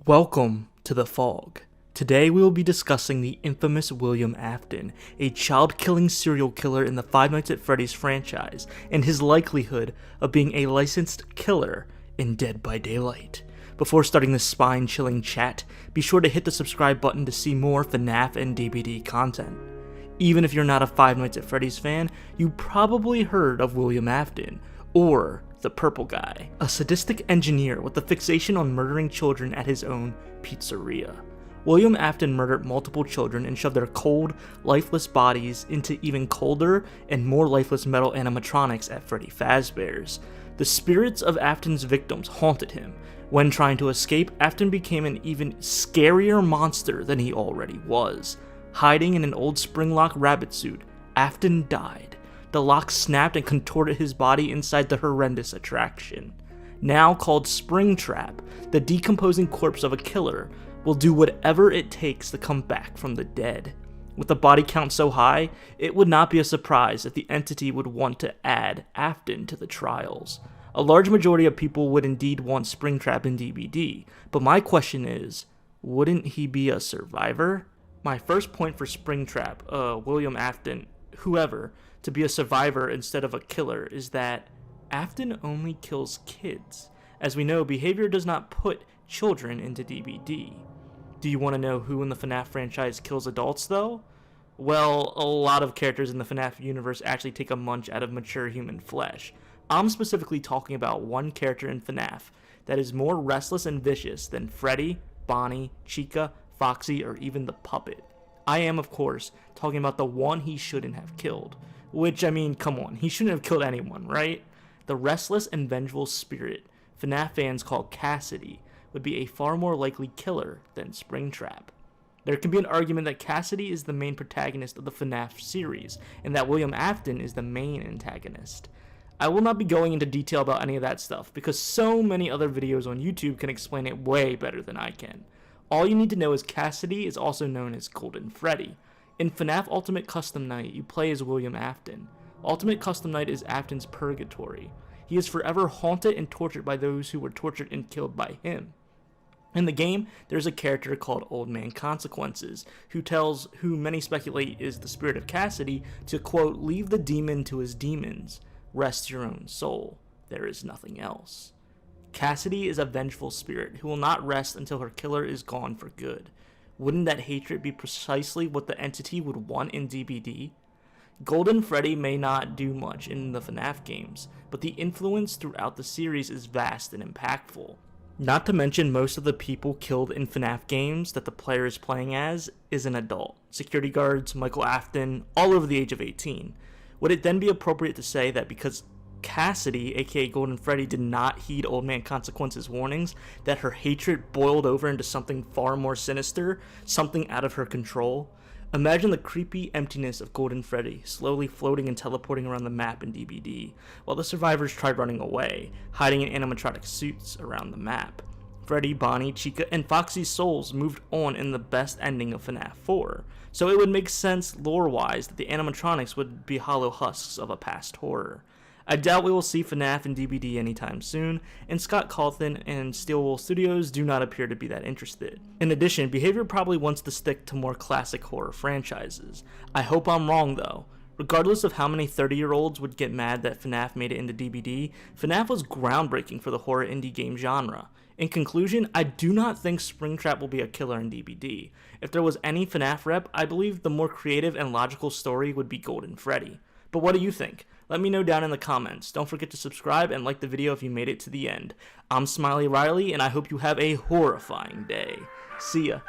Welcome to the Fog. Today we will be discussing the infamous William Afton, a child-killing serial killer in the Five Nights at Freddy's franchise, and his likelihood of being a licensed killer in Dead by Daylight. Before starting this spine-chilling chat, be sure to hit the subscribe button to see more FNAF and DBD content. Even if you're not a Five Nights at Freddy's fan, you probably heard of William Afton, or the Purple Guy, a sadistic engineer with a fixation on murdering children at his own pizzeria. William Afton murdered multiple children and shoved their cold, lifeless bodies into even colder and more lifeless metal animatronics at Freddy Fazbear's. The spirits of Afton's victims haunted him. When trying to escape, Afton became an even scarier monster than he already was. Hiding in an old Springlock rabbit suit, Afton died. The lock snapped and contorted his body inside the horrendous attraction. Now called Springtrap, the decomposing corpse of a killer will do whatever it takes to come back from the dead. With the body count so high, it would not be a surprise that the entity would want to add Afton to the trials. A large majority of people would indeed want Springtrap in DBD, but my question is, wouldn't he be a survivor? My first point for Springtrap, William Afton, whoever, to be a survivor instead of a killer is that Afton only kills kids. As we know, behavior does not put children into DBD. Do you want to know who in the FNAF franchise kills adults though? Well, a lot of characters in the FNAF universe actually take a munch out of mature human flesh. I'm specifically talking about one character in FNAF that is more restless and vicious than Freddy, Bonnie, Chica, Foxy, or even the puppet. I am, of course, talking about the one he shouldn't have killed. Which, I mean, come on, he shouldn't have killed anyone, right? The restless and vengeful spirit FNAF fans call Cassidy would be a far more likely killer than Springtrap. There can be an argument that Cassidy is the main protagonist of the FNAF series, and that William Afton is the main antagonist. I will not be going into detail about any of that stuff, because so many other videos on YouTube can explain it way better than I can. All you need to know is Cassidy is also known as Golden Freddy. In FNAF Ultimate Custom Night, you play as William Afton. Ultimate Custom Night is Afton's purgatory. He is forever haunted and tortured by those who were tortured and killed by him. In the game, there's a character called Old Man Consequences, who many speculate is the spirit of Cassidy, to quote, "Leave the demon to his demons. Rest your own soul. There is nothing else." Cassidy is a vengeful spirit who will not rest until her killer is gone for good. Wouldn't that hatred be precisely what the entity would want in DBD? Golden Freddy may not do much in the FNAF games, but the influence throughout the series is vast and impactful. Not to mention, most of the people killed in FNAF games that the player is playing as is an adult. Security guards, Michael Afton, all over the age of 18. Would it then be appropriate to say that because Cassidy, aka Golden Freddy, did not heed Old Man Consequence's warnings, that her hatred boiled over into something far more sinister, something out of her control? Imagine the creepy emptiness of Golden Freddy slowly floating and teleporting around the map in DBD, while the survivors tried running away, hiding in animatronic suits around the map. Freddy, Bonnie, Chica, and Foxy's souls moved on in the best ending of FNAF 4, so it would make sense lore-wise that the animatronics would be hollow husks of a past horror. I doubt we will see FNAF and DBD anytime soon, and Scott Cawthon and Steelwool Studios do not appear to be that interested. In addition, behavior probably wants to stick to more classic horror franchises. I hope I'm wrong though. Regardless of how many 30-year-olds would get mad that FNAF made it into DBD, FNAF was groundbreaking for the horror indie game genre. In conclusion, I do not think Springtrap will be a killer in DBD. If there was any FNAF rep, I believe the more creative and logical story would be Golden Freddy. But what do you think? Let me know down in the comments. Don't forget to subscribe and like the video if you made it to the end. I'm smileyriley, and I hope you have a horrifying day. See ya.